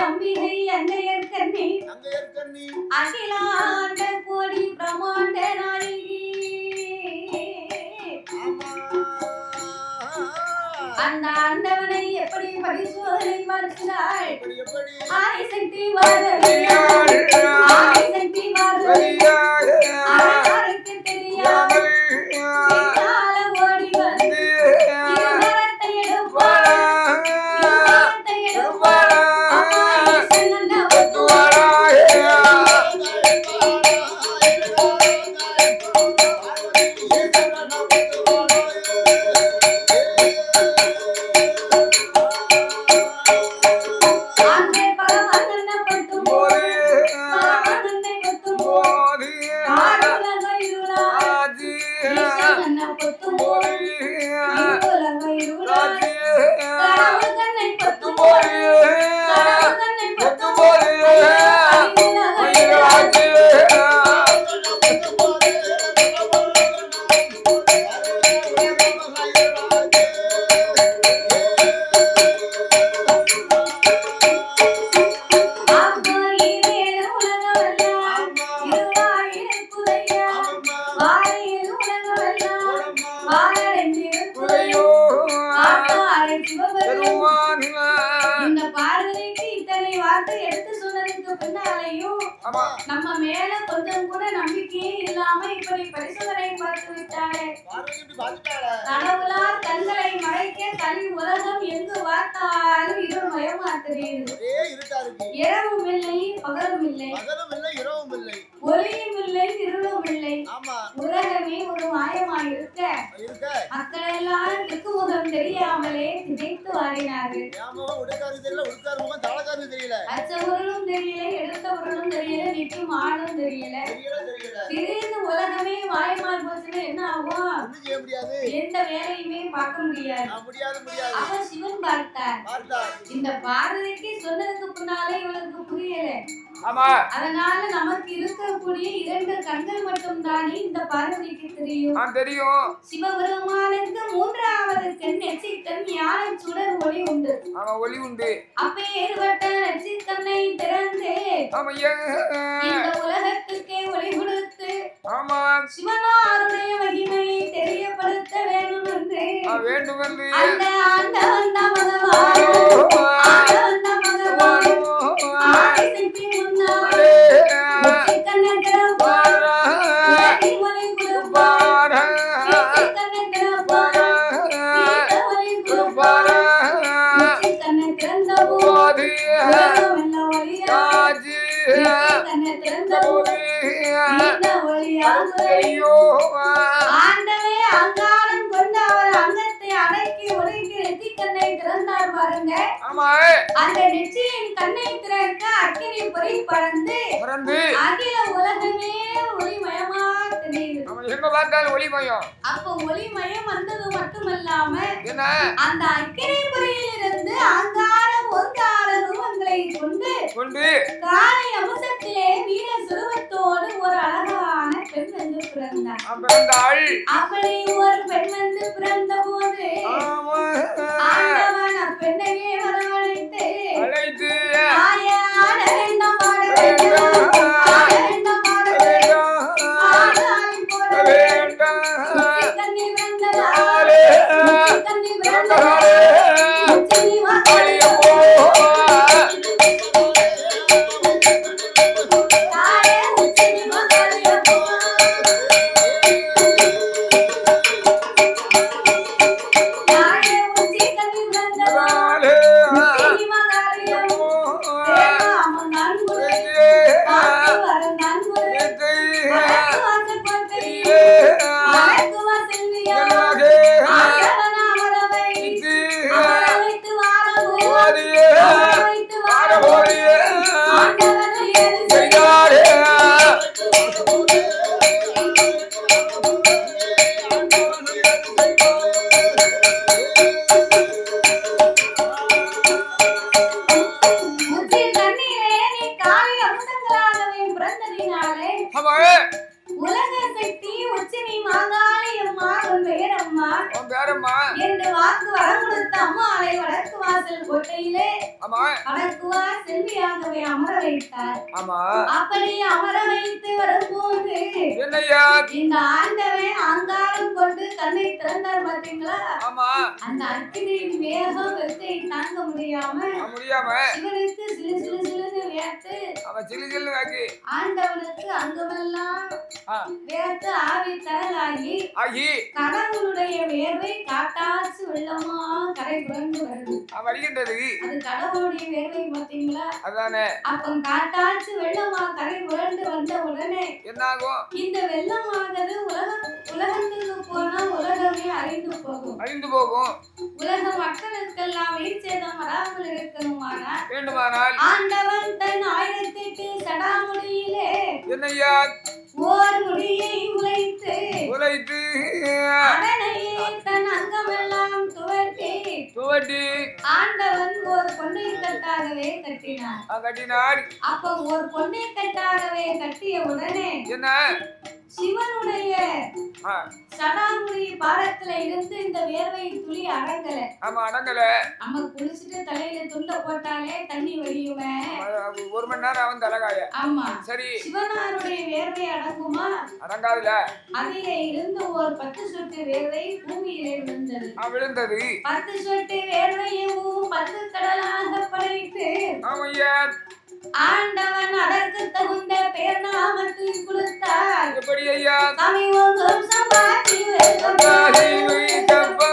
அம்பிகை அங்கையற்கண்ணி அகிலாண்ட கோடி பிரமாண்ட நாயகி அந்த ஆண்டவனை எப்படி பரிசோதனை பார்க்கிறாள் ஆதி சக்தி வாரவியாள் ஆதி சக்தி வாரவியாள் ஆருக்கு தெரியாமல் சீதால ஓடி வந்து இருவரத்தை எடுப்பாள் இருவரத்தை எடுப்பாள் சன்னல்ல ஒத்துவாள் இந்த பார்வதிக்கு இத்தனை வார்த்தை எடுத்து சொன்னதுக்கு பின்னாலேயும் நம்ம மேல கொஞ்சம் கூட நம்பிக்கையே இல்லாம இப்படி பரிசோதனை பார்த்து விட்டாளே. கடவுளார் கண்களை மறைக்க தனி உலகம் எங்கு பார்த்தாலும் இருள் மயமா தெரியுது. இரவும் இல்லை பகலும் இல்லை, ஒளியும் இல்லை இருளும் இல்லை. உலகமே ஒரு மாயமாய் இருக்க மக்கள் எல்லாம் திக்குமுகம் தெரியாமலே திகைத்து வாடினார்கள். அச்சவர்களும் தெரியல, எடுத்தவர்களும் தெரியல, நிற்கும் ஆளும் தெரியல. திடீர்னு உலகமே மாயமாய் போச்சுன்னா என்ன ஆகும்? எந்த வேலையுமே பார்க்க முடியாது. அப்ப சிவன் பார்த்தார். இந்த பார்வதிக்கு சொன்னதுக்கு பின்னாலே இவளுக்கு புரியல. அதனால நமக்கு இருக்கக்கூடிய 2 கண்கள் மட்டும் தானே இந்த பார்வதிக்கு தெரியும். சிவபெருமானுக்கு 3வது கண் நெற்றிக்கண் ஞான சுடர் ஒளி உண்டு. அப்பேற்பட்ட நெற்றிக்கண்ணை திறந்து இந்த உலகத்துக்கே ஒளி கொடுத்து சிவனாருடைய மகிமையை தெரியப்படுத்த வேண்டும் என்று அந்த ஆண்டவன் பகவான் ஆதிசக்தி முன்னாலே நெற்றிக்கண்ணை திறப்பார், ஒளி கொடுப்பார், நெற்றிக்கண்ணை திறப்பார், ஒளி கொடுப்பார். நெற்றிக்கண்ணை திறந்த போது கண்ணை திறந்த போது ஆண்டவே அங்காரம் கொண்டு அவர் அங்கத்தை அடக்கி ஒடுக்கி நெற்றிக்கண்ணை திறந்தார் பாருங்க. அந்த நெற்றியின் கண்ணை திறக்க அக்கினி பொறி பறந்து அகில உலகமே ஒளிமயமா தெரியுது. அப்ப ஒளிமயம் வந்தது மட்டுமல்லாம அந்த அக்கினி பொறியிலிருந்து அங்காரம் ஒங்கார ரூபங்களை கொண்டு காலை அம்சத்திலே வீர சுருவத்தோடு ஒரு அழகான பெண் வந்து பிறந்தார். அப்படி ஒரு பெண் வந்து பிறந்த போது ஆண்டவன் அப்பெண்ணையே வரவழைத்து ஆட வேண்டும் ஆட வேண்டும் ஆட வேண்டும் ஆட வேண்டும் ஆடாய் போட வேண்டும். கண்ணி பிறந்ததாலே கண்ணி பிறந்ததாலே உச்சினி வாசலிய இறக்குவா செல்வியாகவே அமர வைத்தார். ஆமா அப்படி அமர வைத்து வரும்போது என்னையா இந்த ஆண்டவன் அங்காரம் கொண்டு கண்ணை திறந்தார் பாத்தீங்களா? ஆமா அந்த அக்கினியின் வேகம் வெத்தை தாங்க முடியாம இவனுக்கு சிலு சிலு சிலுன்னு வேர்த்து அவன் சிலு சிலுன்னு ஆகி ஆண்டவனுக்கு அங்கமெல்லாம் வேர்த்து ஆவி தரலாகி கடவுளுடைய வேர்வை காட்டாச்சு வெள்ளமா கரை புரண்டு வருது வருகின்றது. அது கடவுளுடைய வேர்வை பாத்தீங்களா? அதானே. அப்ப காட்டாச்சு வெள்ளமா கரை புரண்டு வந்த உடனே என்னாகும்? இந்த வெள்ளமானது உலகத்துக்கு போனா உலகமே அழிந்து போகும். உலக மக்களுக்கெல்லாம் உயிர்ச்சேதம் வராமல் இருக்கணுமானால் வேண்டுமானால் ஆண்டவன் தன் 1008 சடாமுடியிலே என்னையா ஓர் முடியை உழைத்து அதனையே தன் அங்கமெல்லாம் துவட்டி ஆண்டவன் ஒரு பொன்னை கட்டாகவே கட்டினார். அப்ப ஒரு பொன்னை கட்டாகவே கட்டிய உடனே என்ன சிவனுடைய சடாமுடி பாரத்துல இருந்து இந்த வேர்வை துளி அடங்கல. நம்ம குளிச்சுட்டு தலையில துண்ட போட்டாலே தண்ணி வடியுமே. 1 மணி நேரம் அவன் தலைகாய. ஆமா சரி. சிவனாருடைய வேர்வை அடங்குமா? அடங்காதுல. அதிலே இருந்து ஒரு 10 சொட்டு வேர்வை பூமியிலே விழுந்தது. 10 சொட்டு வேர்வையும் 10 கடலாக படைத்து ஆண்டவன் அதற்கு தகுந்த பேர் நாமத்தை கொடுத்தார். எப்படி ஐயா? தமிழ் சம்பாதி வைக்கப்பா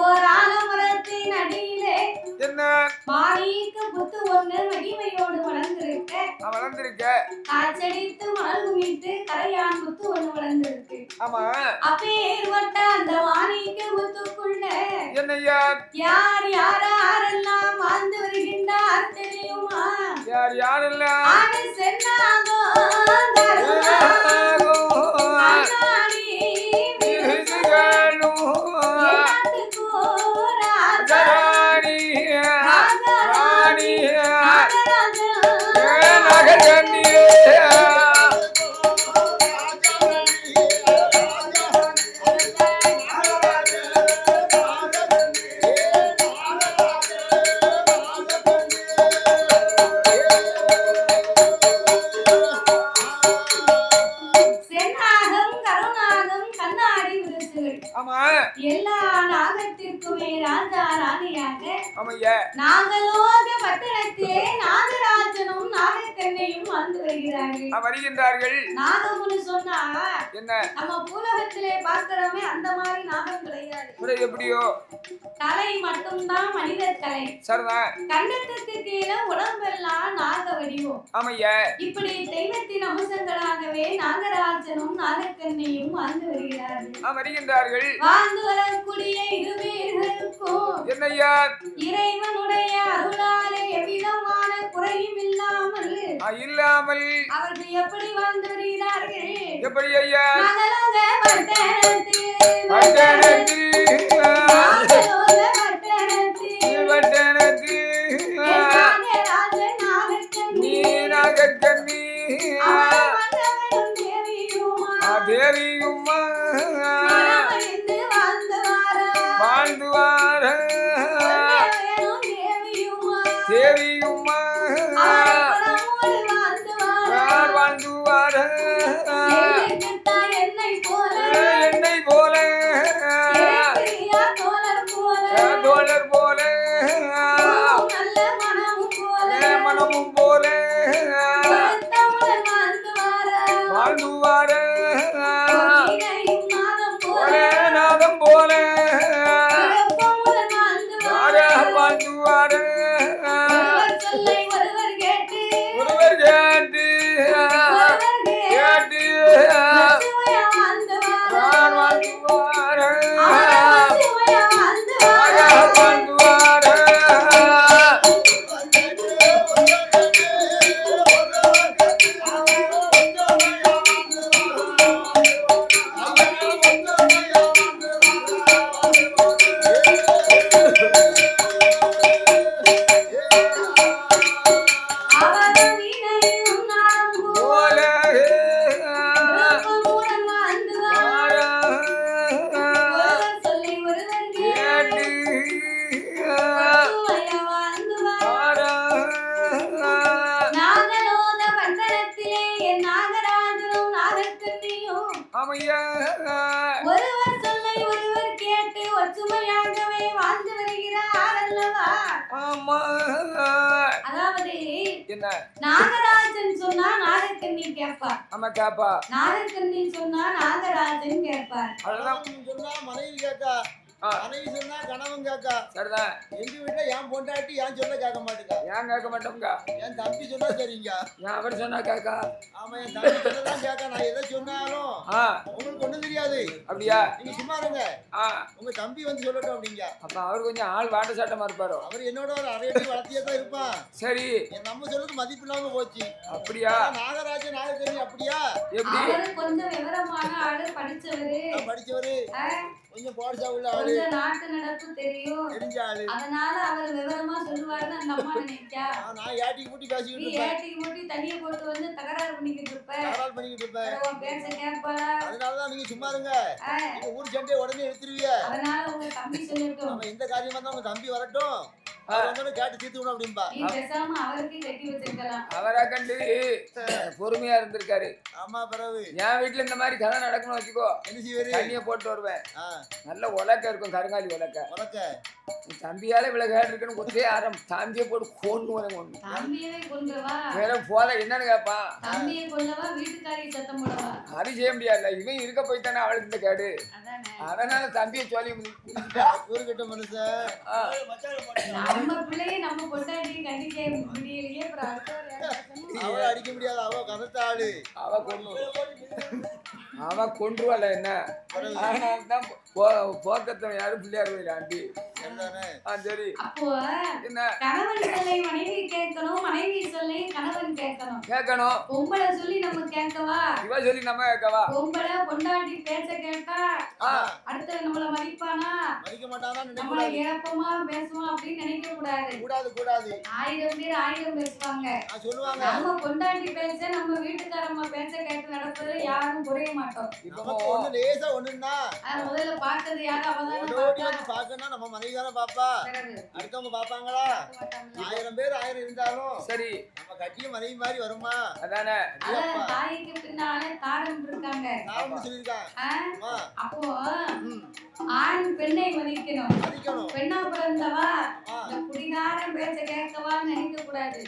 ஓர் ஆலமரத்தின் அடியிலே மாணிக்க புத்து ஒன்று மகிமையோடு வளர்ந்திருக்க காய்ச்சடித்து மணல் குமித்து கரையான் புத்து ஒன்று வளர்ந்திருக்கு. அப்பேற்பட்ட அந்த மாணிக்க புத்துக்குள்ள யார் யாரெல்லாம் வாழ்ந்து வருகின்றார் தெரியுமா? ஆடு சென்னாகோ ஆமா எல்லா நாகத்திற்குமே ராஜா ராணியாக ஆமையா நாகலோக பட்டணத்திலே நாகராஜனும் நாகக்கண்ணையும் வந்து வருகிறார்கள். வருகின்றார்கள். நாகம்னு சொன்னா என்ன நம்ம பூலகத்திலே பார்க்கிறோமே அந்த மாதிரி நாகம் கிடையாது. எப்படியோ கலை மட்டும்தான் மனிதர் கலை. சரிதான். கண்டத்துக்கு கீழே உடம்பெல்லாம் நாக வடிவம். ஆமையா இப்படி தெய்வத்தின் அம்சங்களாகவே நாகராஜனும் நாகக்கண்ணையும் வாழ்ந்து வருகின்றார்கள். வாழ்ந்து வரக்கூடிய இருவேர்களுக்கும் என்னையா இறைவனுடைய அருளாலே எவ்விதமான குறையும் இல்லாமல் அவர்கள் எப்படி வாழ்ந்து வருகிறார்கள்? எப்படி ஐயா? நாகலோக பட்டணத்தில் தேவியும்மா வாழ்ந்து வார தேவியும்மா வாழ்ந்து வார என்னை போல தோழர் போல மனமும் போல வாழ்ந்து வார நாதம் போல வாழ்ந்து வார ஒருவர் கேட்டு கேட்டு வாழ்ந்து வார வாழ்ந்து வார ஒருவர் சொல்லை ஒருவர் கேட்டு ஒற்றுமையாகவே வாழ்ந்து வருகிறார் அல்லவா? அதாவது நாகராஜன் சொன்னா நாகக்கண்ணி கேட்பார். ஆமா கேப்பா. நாகக்கண்ணி சொன்னா நாகராஜன் கேட்பார். சொன்னா மனைவி கேட்கா, மனைவி சொன்னா கணவன் கேட்கா. சரிதான். எங்க வீட்டுல என் பொண்டாட்டி என் சொல்ல கேட்க மாட்டேங்க. ஏன் கேட்க மாட்டோம்ங்க? என் தம்பி சொன்னா சரிங்க. ஏன் அவர் சொன்னா கேட்கா? ஆமா என் தம்பி சொன்னதான் கேட்க. நான் எதை சொன்னாலும் உங்களுக்கு ஒண்ணும் தெரியாது. அப்படியா? நீங்க சும்மா இருங்க. உங்க தம்பி வந்து சொல்லட்டும் அப்படிங்க. அப்ப அவர் கொஞ்சம் ஆள் வாட்ட சாட்டமா இருப்பாரோ? அவர் என்னோட ஒரு அரையடி வளர்த்தியே தான் இருப்பான். சரி. என் நம்ம சொல்லுக்கு மதிப்பு இல்லாம போச்சு. அப்படியா? நாகராஜன் நாகக்கண்ணி அப்படியா? எப்படி? அவர் கொஞ்சம் விவரமான ஆளு, படிச்சவரு. கொஞ்சம் பாடுசா உள்ள ஆளு. கொஞ்சம் நாட்டு நடப்பு தெரியும். தெரிஞ்ச ஆளு. அதனால அவர் விவரமா சொல்லுவாருன்னு அந்த அம்மா நினைச்சா. நான் ஏட்டி கூட்டி பேசிக்கிட்டு இருப்பேன். நீ ஏட்டி கூட்டி தனியா போட்டு வந்து தகராறு பண்ணிக்கிட்டு இருப்ப. தகராறு பண்ணிக்கிட்டு இருப்பேன். உன் பேச்ச கேட்பாளா? அதனால தான் நீங்க சும்மா இருங்க. நீங்க ஊர் சண்டையை உடனே எடுத்துருவீங்க. அதனால உங்க தம்பி சொல்லட்டும். நம்ம இந்த காரியமா தான் உங்க தம்பி வரட்டும். அவங்கள கேட்டு தீர்த்துக்கணும் அப்படிம்பா. நீ பேசாம அவருக்கு கட்டி வச்சிருக்கலாம். அவரா கண்டு பொறுமையா இருந்திருக்காரு. ஆமா பரவு. என் வீட்டுல இந்த மாதிரி கதை நடக்கணும் வச்சுக்கோ. என்ன செய்வாரு? தண்ணிய போட்டு வருவேன். நல்ல உலக்க இருக்கும், கருங்காலி உலக்க. தம்பியால இவ்வளவு கேட்டு இருக்குன்னு ஒரே ஆரம் தம்பியை போட்டு கொண்டு வரேன். ஒண்ணு தம்பியவே கொண்டுவா வேற போத என்னன்னு கேப்பா? தம்பியை கொல்லவா வீட்டுக்காரி சத்தம் போடவா? அது செய்ய முடியாது. இவன் இருக்க போய்த்தானே அவளுக்கு இந்த கேடு. அதனால தம்பியை சொல்லி ஊருக்கிட்ட மனுஷன் நம்ம பிள்ளைய நம்ம கொண்டாடி கண்டிக்க முடியலையே. அவ அடிக்க முடியாது. அவ கதத்த ஆளு. அவ கொன்றுவாள என்ன? அதனால்தான் போக்கத்தவன் யாரும் பிள்ளையார் கோயில் ஆண்டி. சரி. அப்போ கணவன் சொல்லை மனைவி கேட்கணும், மனைவி சொல்லை கணவன் கேட்கணும். பொம்பளை சொல்லி நம்ம கேட்கவா? இவ சொல்லி நம்ம கேட்கவா? பொம்பளை பொண்டாட்டி பேச்ச கேட்டா அடுத்த நம்மள மதிப்பானா? மதிக்க மாட்டானா? நம்மள ஏப்பமா பேசுவான் அப்படின்னு நினைக்க கூடாது. கூடாது. 1000 பேர் 1000 பேசுவாங்க. சொல்லுவாங்க. நம்ம பொண்டாட்டி பேச்ச நம்ம வீட்டுக்காரம்மா பேச்ச கேட்டு நடப்பது யாரும் குறைய மாட்டோம். இப்போ ஒண்ணு லேசா ஒண்ணுன்னா முதல்ல பார்த்தது யாரு? அவதானே பாக்கணும். நம்ம மனைவி தானே பாப்பா. அடுத்தவங்க பாப்பாங்களா? 1000 பேர் 1000 இருந்தாலும் சரி நம்ம கட்டிய மனைவி மாதிரி வருமா? அதானே. தாய்க்கு பின்னாலே தாரம் இருக்காங்க. நான் சொல்லிருக்கேன். அப்போ ஆண் பெண்ணை மதிக்கணும். பெண்ணா பிறந்தவா இந்த குடிகாரன் பேச்ச கேட்கவான்னு நினைக்க கூடாது.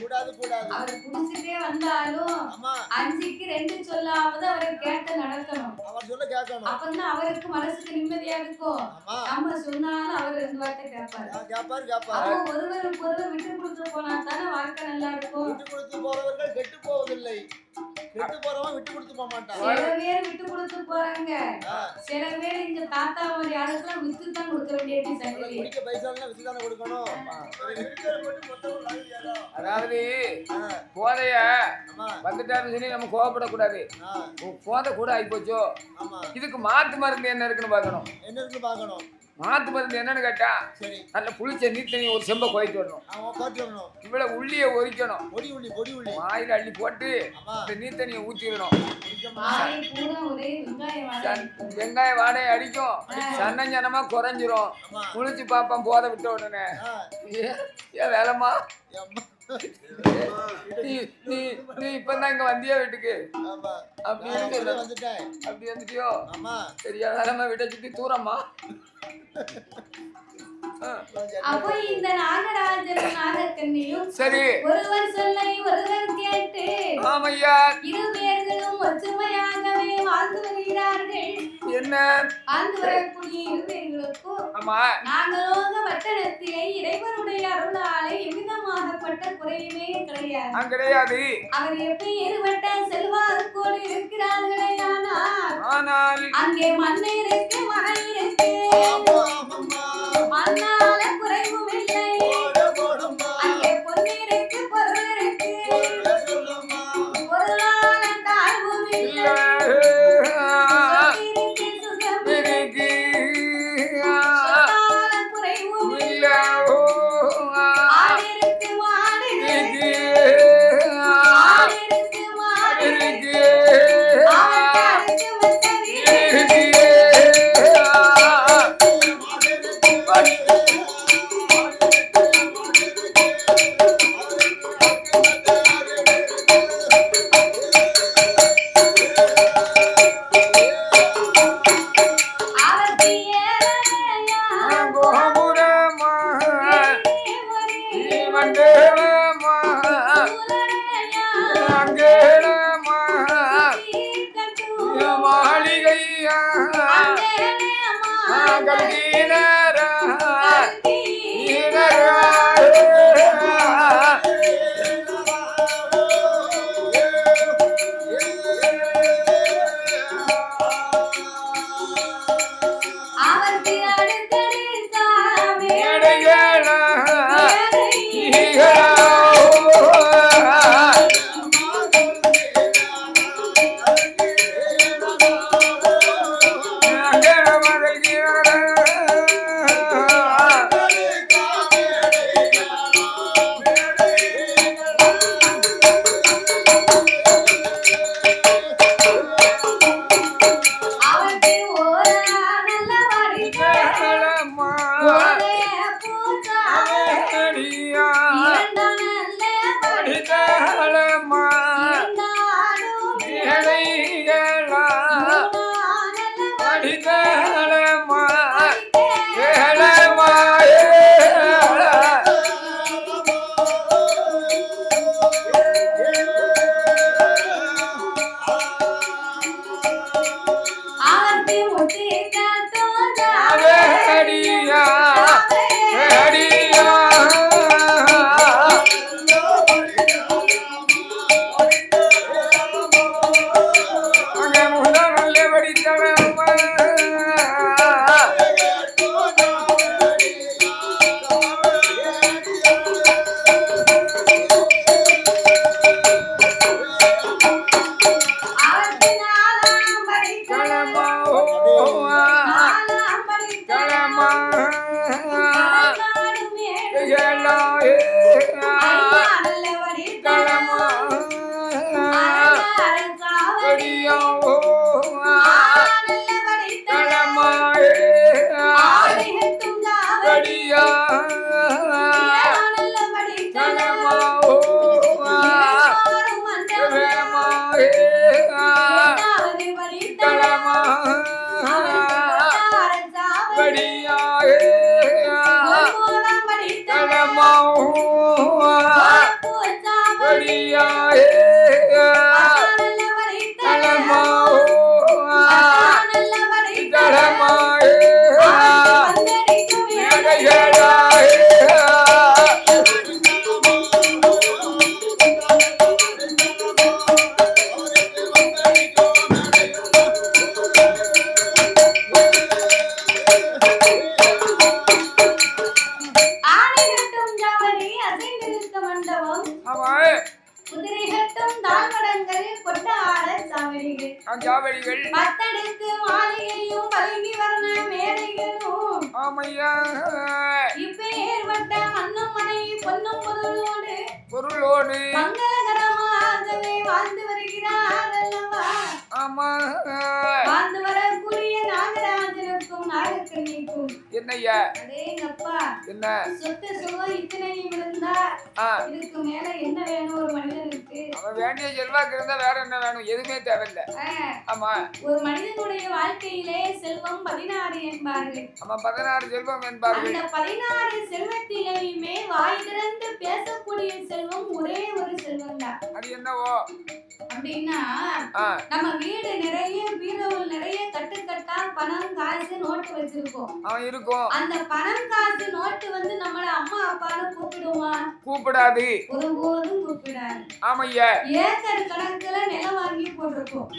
அவர் குடிச்சிட்டே வந்தாலும் 5க்கு 2 சொல்லாவது அவரை கேட்டு நடக்கணும். அப்பதான் அவருக்கு மனசுக்கு நிம்மதியா இருக்கும். நம்ம சொன்னாலும் அவர் 2 வார்த்தை கேட்பாரு. அப்போ ஒருவருக்கு ஒருவர் விட்டு கொடுத்து போனா தானே வாழ்க்கை நல்லா இருக்கும். விட்டு கொடுத்து போறவர்கள் கெட்டு போவதில்லை. கெட்டு போறவன் விட்டு கொடுத்து போக மாட்டான். சில பேர் விட்டு கொடுத்து போறாங்க. சில பேர் இங்க தாத்தா மாதிரி ஆளுக்கெல்லாம் வித்து தான் கொடுக்க வேண்டியது. சங்கரி குடிக்க பைசாலாம் வித்து தானே கொடுக்கணும். அதாவது போதைய வந்துட்டாருன்னு சொல்லி நம்ம கோவப்படக்கூடாது. போதை கூட ஆயிப்போச்சோ. இதுக்கு மாத்து மருந்து என்ன இருக்குன்னு பார்க்கணும். மாத்து மருந்து என்னன்னு கேட்டா நல்ல புளிச்ச நீத்தனி ஒரு செம்ப கோயிட்டு வரணும். இவ்வளவு உள்ளிய ஒரிக்கணும். வாயில அள்ளி போட்டு இந்த நீத்தனியை ஊத்திடணும். வெங்காய வாடையை அடிக்கும். சன்னஞ்சனமா குறைஞ்சிரும். குளிச்சு பாப்போம் போதை விட்ட உடனே. ஏன் வேலைமா நீ இப்பதான் இங்க வந்தியா வீட்டுக்கு? அப்படி வந்துட்டியோ? சரியா வேலைமா விட்ட சுத்தி தூரமா. அப்போ இந்த நாகராஜனும் நாகக்கண்ணியும் சரி ஒருவர் சொல்லை ஒருவர் கேட்டு ஆமையா 2 பேர்களும் ஒற்றுமையாகவே வாழ்ந்து வருகிறார்கள். என்ன வாழ்ந்து வரக்கூடிய 2 பேர்களுக்கும் நாங்களோக பட்டணத்திலே இறைவனுடைய அருளாலே எவ்விதமாகப்பட்ட குறையுமே கிடையாது. அவர் எப்பேற்பட்ட செல்வாக்கோடு இருக்கிறார்களே. ஆனால் அங்கே மண் இருக்கு மணல் இருக்கு. மண்ணால குறைவும் இல்லை. அங்கே பொன்னிருக்கு பொருள் இருக்கு. பொருளால தாழ்வும் இல்லை. சுகம் இருக்கு. சொத்தால குறைவும் இல்லை. ஆடு இருக்கு மாடு இருக்கு. ஆடு இருக்கு மாடு இருக்கு. அவருக்கு வந்த வீடு ஜாவடிகள் பத்தடுக்கு மாளிகையும் பழங்கி வர்ண மேடைகளும் ஆமையா இப்பேற்பட்ட மண்ணும் மனை பொன்னும் பொருளோடு மங்களகரமாகவே வாழ்ந்து வருகிறார் அல்லவா? ஆமா வாழ்ந்து வரக்கூடிய நாகராஜனுக்கும் நாகக்கண்ணிக்கும் என்னய்யா அடேங்கப்பா என்ன சொத்து சுகம் இத்தனையும் இருந்தா இதுக்கு மேல என்ன வேணும் ஒரு மனிதனுக்கு? அவன் வேண்டிய செல்வாக்கு இருந்தா வேற என்ன வேணும்? எதுவுமே தேவையில்லை. ஆமா ஒரு மனிதனுடைய வாழ்க்கையிலே செல்வம் 16 என்பார்கள். ஆமா 16 செல்வம் என்பார்கள். அந்த 16 செல்வத்திலேயுமே வாய் திறந்து பேசக்கூடிய செல்வம் ஒரே ஒரு செல்வம் தான். அது என்னவோ அப்படின்னா நம்ம வீடு நிறைய பீரோவில் நிறைய கட்டுக்கட்டா பணம் காசு நோட்டு வச்சிருக்கோம். இருக்கும். அந்த பணம் காசு நோட்டு வந்து நம்மள அம்மா அப்பான்னு கூப்பிடுமா? கூப்பிடாது. ஒருபோதும் கூப்பிடாது. ஆமையா ஏக்கர் கணக்குல நிலம் வாங்கி போட்டிருக்கோம்.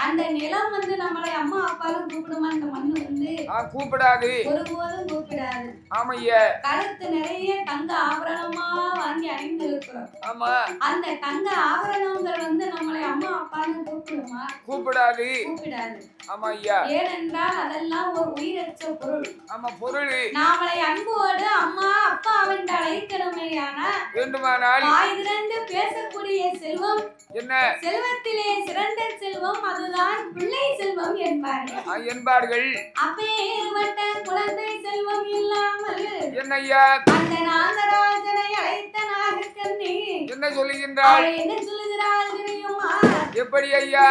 அந்த நிலம் வந்து நம்மளை அம்மா அப்பான்னு கூப்பிடுமா? அந்த மண்ணு வந்து கூப்பிடாது. ஒருபோதும் கூப்பிடாது. ஆமையா கழுத்து நிறைய தங்க ஆபரணமா வாங்கி அணிந்து இருக்கிறோம். ஆமா அந்த தங்க ஆபரணங்கள் வந்து நம்மளை அம்மா அப்பான்னு கூப்பிடுமா? கூப்பிடாது. கூப்பிடாது. ஆமா ஐயா. ஏனென்றால் அதெல்லாம் ஒரு உயிரற்ற பொருள். ஆமா பொருள். நாமளை அன்போடு அம்மா அப்பா என்று அழைக்கணுமேயான வேண்டுமானால் வாய் திறந்து பேசக்கூடிய செல்வம் என்ன? செல்வத்திலே சிறந்த செல்வம் அதுதான் பிள்ளை செல்வம் என்பார்கள். அப்பேற்பட்ட குழந்தை செல்வம் இல்லாமல் என்னய்யா அந்த நாகராஜனை அழைத்த நாகக்கண்ணி என்ன சொல்லுகின்றாள்? என்ன சொல்லுகிறாள் தெரியுமா? எப்படி ஐயா?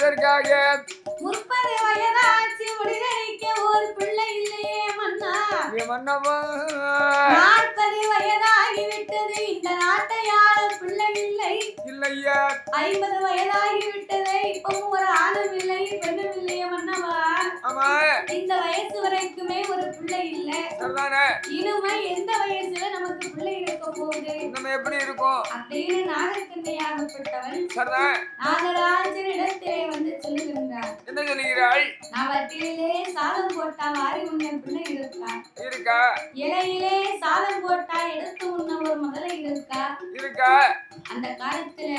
எதற்காக 30 வயதாச்சு முடிதறிக்க ஒரு பிள்ளை இல்லையே மன்னா. மன்னவா 40 வயதாகி விட்டது இந்த நாட்டை ஆள பிள்ளை இல்லை. இல்லையா 50 வயதாகி விட்டது இப்பவும் ஒரு ஆணும் இல்லை பெண்ணும் இல்லையே மன்னவா. ஆமா இந்த வயசு வரைக்குமே ஒரு பிள்ளை இல்ல. சரிதானே இனிமே எந்த வயசுல நமக்கு பிள்ளை இருக்க போகுது நம்ம எப்படி இருக்கும் அப்படின்னு நாகக்கண்ணியாகப்பட்டவன் சரிதான் நாகராஜனிடத்திலே வந்து சொல்லுகின்றார். என்ன சொல்லுகிறாள் நவற்றிலே சாதம் போட்டா வாரி உண்ண பிள்ளை இருக்கா? இருக்கா இலையிலே சாதம் போட்டா எடுத்து உண்ண ஒரு முதலை இருக்கா? இருக்கா அந்த காலத்துல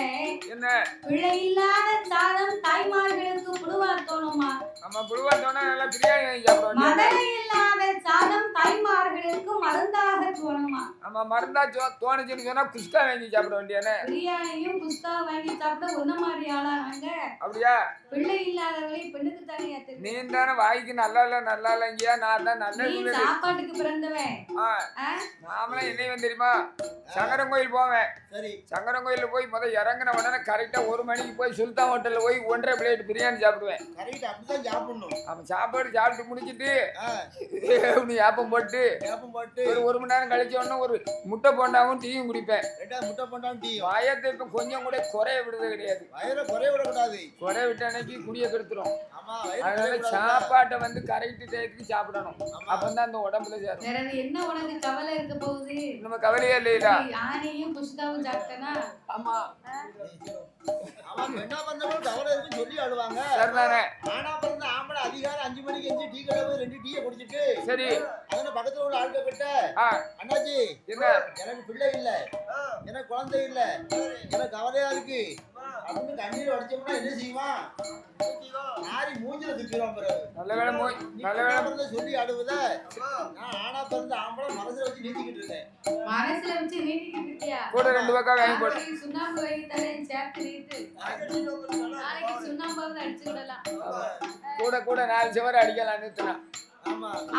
என்ன பிள்ளை இல்லாத சாதம் தாய்மார்களுக்கு புழுவாக்கணுமா? நம்ம புழுவாத்தோன்னா நல்லா பிரியாணி வாங்கி சாப்பிடுவோம் முதலை இல்லாத சாதம் தாய்மார்களுக்கு மருந்தாக தோணுமா? நம்ம மருந்தா தோணுச்சுன்னு சொன்னா குஸ்கா வாங்கி சாப்பிட வேண்டியானே பிரியாணியும் புஸ்தா வாங்கி சாப்பிட ஒன்ன மாதிரி ஆளாங்க. அப்படியா பிள்ளை இல்லாதவளை பெண்ணுக்கு தானே ஏத்து. நீ தானே வாய்க்கு நல்லா இல்லைங்கயா நான் தான் நல்ல நீ சாப்பாட்டுக்கு பிறந்தவன். நாமளாம் என்ன தெரியுமா சங்கரன் கோயில் போவேன் சரி சங்கரன் கோயில போய் முதல் இறங்கின உடனே கரெக்டா 1 மணிக்கு போய் சுல்தான் ஹோட்டல்ல போய் 1.5 பிளேட் பிரியாணி சாப்பிடுவேன் கரெக்ட் அப்படிதான் சாப்பிடணும் அவன் சாப்பாடு சாப்பிட்டு முடிச்சிட்டு நீ ஏப்பம் போட்டு ஒரு மணி நேரம் கழிச்ச உடனே ஒரு முட்டை போண்டாவும் டீயும் குடிப்பேன் முட்டை போண்டாவும் டீ வயத்தை இப்ப கொஞ்சம் கூட குறைய விடுறது கிடையாது வயிறை குறைய விடக்கூடாது குறைய விட்ட அன்னைக்கு குடிய கெடுத்துரும் அதனால சாப்பாட்டை வந்து கரெக்ட் டயத்துக்கு சாப்பிடணும் அப்பதான் அந்த உடம்புல சேரும் வேற என்ன உனக்கு கவலை இருக்க போகுது? நம்ம கவலையே இல்லையா ஆனையும் புஷ்காவும் சாப்பிட்டனா? ஆமா அவன் என்ன பண்ணவும் கவலை இருக்குன்னு சொல்லி அழுவாங்க சரிதானே ஆனா பிறந்த ஆம்பளை அதிகாரம் 5 மணிக்கு எஞ்சி டீ கடை போய் 2 டீயை குடிச்சிட்டு சரி அதனால பக்கத்துல உள்ள ஆட்கள் கிட்ட அண்ணாச்சி என்ன எனக்கு பிள்ளை இல்ல எனக்கு குழந்தை இல்ல எனக்கு கவலையா இருக்கு அப்படின்னு கண்ணீர் அடிச்சோம்னா என்ன செய்வான் நாரி மூஞ்சில திட்டுவான் பிறகு நல்ல வேலை சொல்லி அழுவுத நான் ஆனா பிறந்த ஆம்பளை மனசுல வச்சு நீட்டிக்கிட்டு இருக்கேன் மனசுல வச்சு நீட்டிக்கிட்டு இருக்கியா? கூட 2 பக்கம் வாங்கி போடு சுண்ணாம்பு வாங்கி தரேன் சேர்த்து நீட்டு. நாளைக்கு சுண்ணாம்பாவது அடிச்சுக்கிடலாம். கூட 4 சுவர் அடிக்கலாம் நிறுத்தினா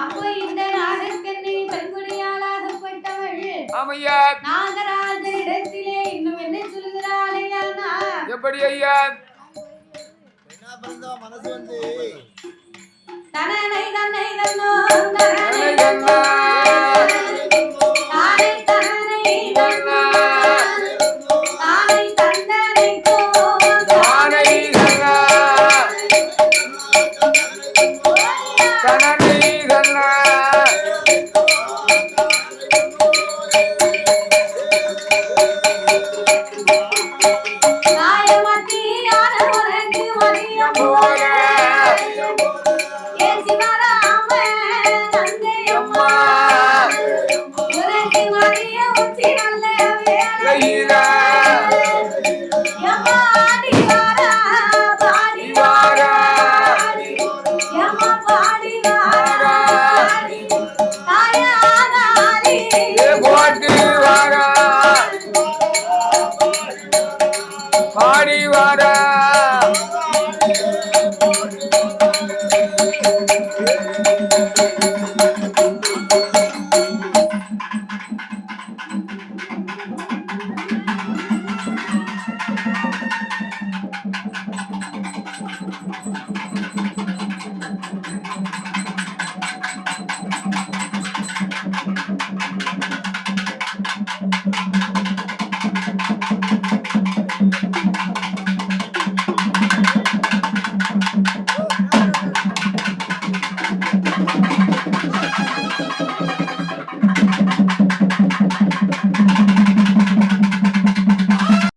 அப்போ இந்த நாகக்கண்ணி பெண்குடியாளாகப்பட்டவள் ஆமையா நாகராஜனிடத்திலே இன்னும் என்ன சொல்லுகிறாள் ஐயா? எப்படி ஐயா என்ன பிறந்த மனசு வந்து தனனை தன்னை தன்னோ தன்னை தன்னா தானை தன்னை தன்னா தானை தந்தனை போ தானை தன்னா தனனை தன்னா